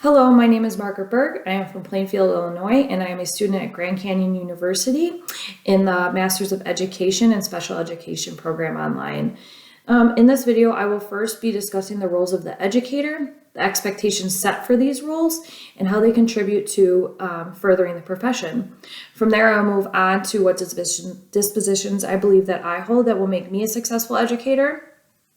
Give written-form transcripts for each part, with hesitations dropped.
Hello, my name is Margaret Berg. I am from Plainfield, Illinois, and I am a student at Grand Canyon University in the Masters of Education and Special Education program online. In this video, I will first be discussing the roles of the educator, the expectations set for these roles, and how they contribute to furthering the profession. From there, I'll move on to what dispositions I believe that I hold that will make me a successful educator,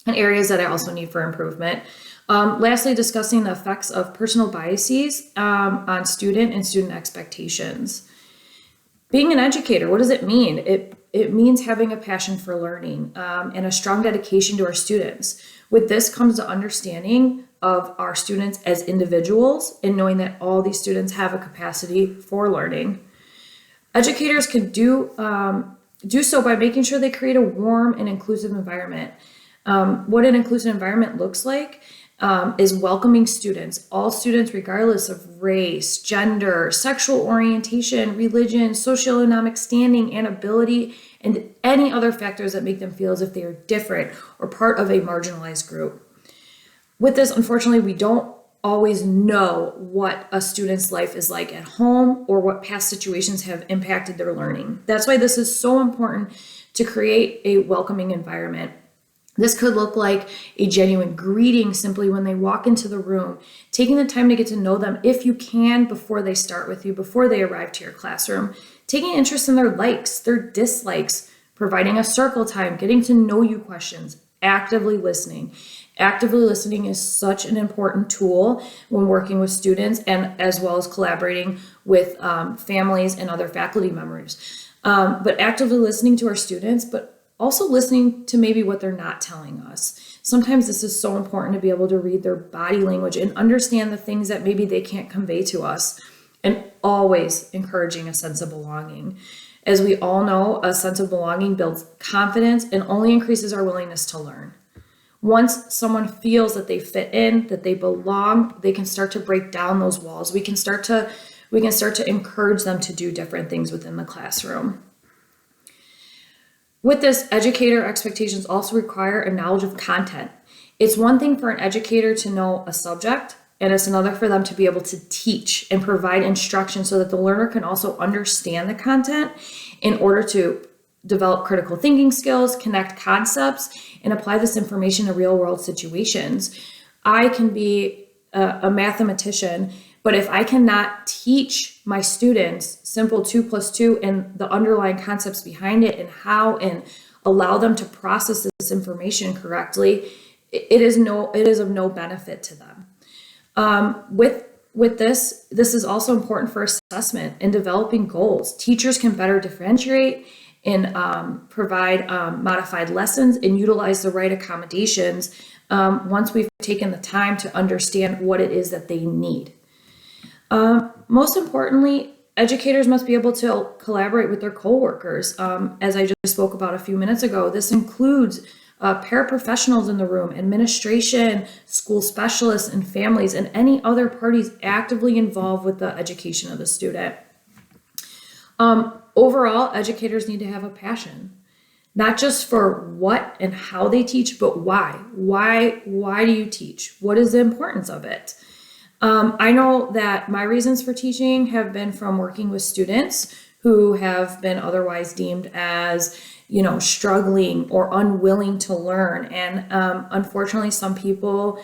and areas that I also need for improvement. Lastly, discussing the effects of personal biases on student and student expectations. Being an educator, what does it mean? It means having a passion for learning and a strong dedication to our students. With this comes the understanding of our students as individuals and knowing that all these students have a capacity for learning. Educators can do so by making sure they create a warm and inclusive environment. What an inclusive environment looks like is welcoming students, all students regardless of race, gender, sexual orientation, religion, socioeconomic standing, and ability, and any other factors that make them feel as if they are different or part of a marginalized group. With this, unfortunately, we don't always know what a student's life is like at home or what past situations have impacted their learning. That's why this is so important to create a welcoming environment. This could look like a genuine greeting simply when they walk into the room, taking the time to get to know them if you can before they start with you, before they arrive to your classroom, taking interest in their likes, their dislikes, providing a circle time, getting to know you questions, actively listening. Actively listening is such an important tool when working with students and as well as collaborating with families and other faculty members. But actively listening to our students, but also listening to maybe what they're not telling us. Sometimes this is so important to be able to read their body language and understand the things that maybe they can't convey to us, and always encouraging a sense of belonging. As we all know, a sense of belonging builds confidence and only increases our willingness to learn. Once someone feels that they fit in, that they belong, they can start to break down those walls. We can start to encourage them to do different things within the classroom. With this, educator expectations also require a knowledge of content. It's one thing for an educator to know a subject, and it's another for them to be able to teach and provide instruction so that the learner can also understand the content in order to develop critical thinking skills, connect concepts, and apply this information to real-world situations. I can be a mathematician, but if I cannot teach my students simple 2 + 2 and the underlying concepts behind it and how and allow them to process this information correctly, it is of no benefit to them. With this is also important for assessment and developing goals. Teachers can better differentiate and provide modified lessons and utilize the right accommodations once we've taken the time to understand what it is that they need. Most importantly, educators must be able to collaborate with their coworkers. As I just spoke about a few minutes ago, this includes paraprofessionals in the room, administration, school specialists, and families, and any other parties actively involved with the education of the student. Overall, educators need to have a passion, not just for what and how they teach, but why. Why do you teach? What is the importance of it? I know that my reasons for teaching have been from working with students who have been otherwise deemed as, struggling or unwilling to learn. And unfortunately, some people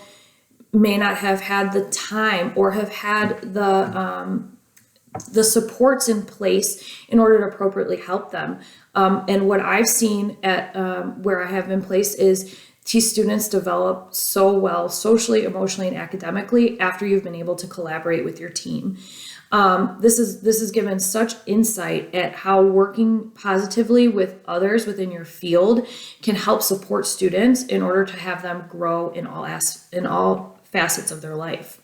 may not have had the time or have had the supports in place in order to appropriately help them. And what I've seen at where I have been placed is these students develop so well socially, emotionally, and academically after you've been able to collaborate with your team. This is given such insight at how working positively with others within your field can help support students in order to have them grow in all facets of their life.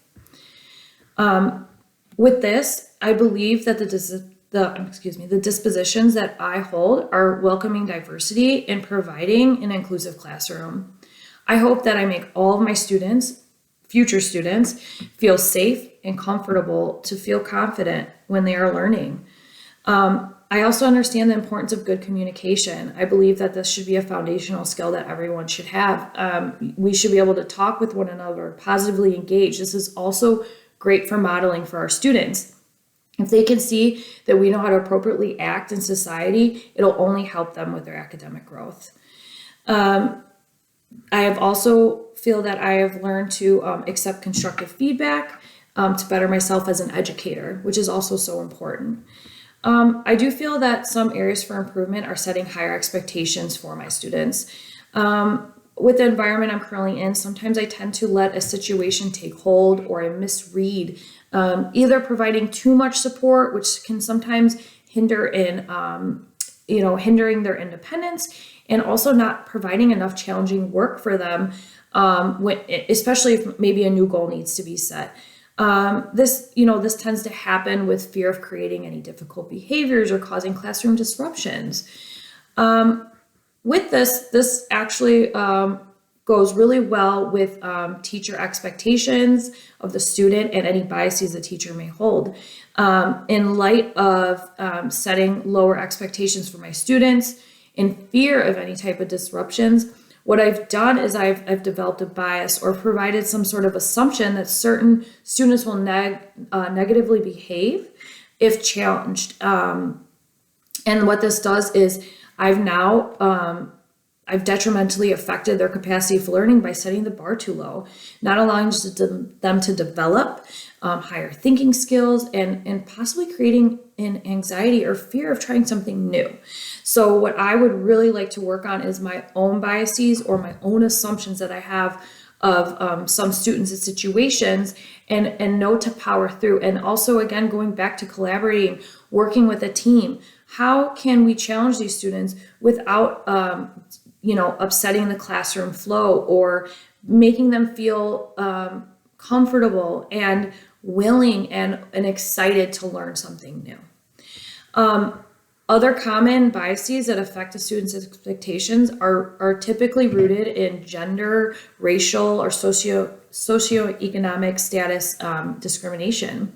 With this, I believe that the dispositions that I hold are welcoming diversity and providing an inclusive classroom. I hope that I make all of my students, future students, feel safe and comfortable to feel confident when they are learning. I also understand the importance of good communication. I believe that this should be a foundational skill that everyone should have. We should be able to talk with one another, positively engage. This is also great for modeling for our students. If they can see that we know how to appropriately act in society, it'll only help them with their academic growth. I have also feel that I have learned to accept constructive feedback to better myself as an educator, which is also so important. I do feel that some areas for improvement are setting higher expectations for my students. With the environment I'm currently in, sometimes I tend to let a situation take hold, or I misread, either providing too much support, which can sometimes hinder in, hindering their independence, and also not providing enough challenging work for them, especially if maybe a new goal needs to be set. This tends to happen with fear of creating any difficult behaviors or causing classroom disruptions. With this actually goes really well with teacher expectations of the student and any biases the teacher may hold. In light of setting lower expectations for my students, in fear of any type of disruptions, what I've done is I've developed a bias or provided some sort of assumption that certain students will negatively behave if challenged. And what this does is I've detrimentally affected their capacity for learning by setting the bar too low, not allowing them to develop higher thinking skills, and possibly creating an anxiety or fear of trying something new. So what I would really like to work on is my own biases or my own assumptions that I have of some students and situations, and know to power through. And also, again, going back to collaborating, working with a team. How can we challenge these students without upsetting the classroom flow, or making them feel comfortable and willing and excited to learn something new? Other common biases that affect a student's expectations are typically rooted in gender, racial, or socioeconomic status discrimination.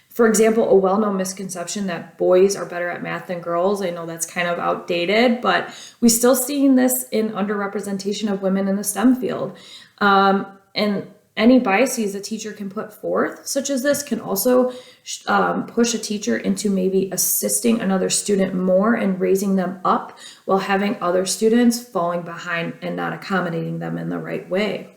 For example, a well-known misconception that boys are better at math than girls. I know that's kind of outdated, but we still seeing this in underrepresentation of women in the STEM field. And any biases a teacher can put forth, such as this, can also push a teacher into maybe assisting another student more and raising them up, while having other students falling behind and not accommodating them in the right way.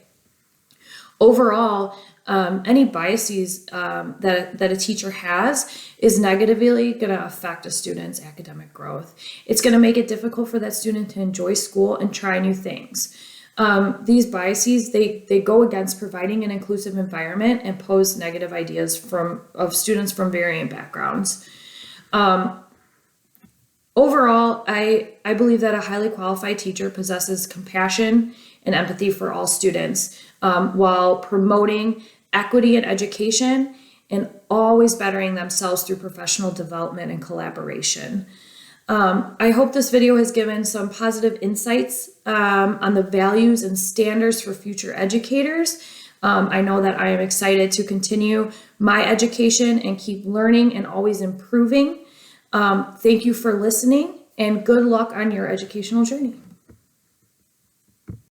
Overall, any biases that a teacher has is negatively going to affect a student's academic growth. It's going to make it difficult for that student to enjoy school and try new things. These biases, they go against providing an inclusive environment and pose negative ideas of students from varying backgrounds. Overall, I believe that a highly qualified teacher possesses compassion and empathy for all students, while promoting equity in education and always bettering themselves through professional development and collaboration. I hope this video has given some positive insights on the values and standards for future educators. I know that I am excited to continue my education and keep learning and always improving. Thank you for listening, and good luck on your educational journey.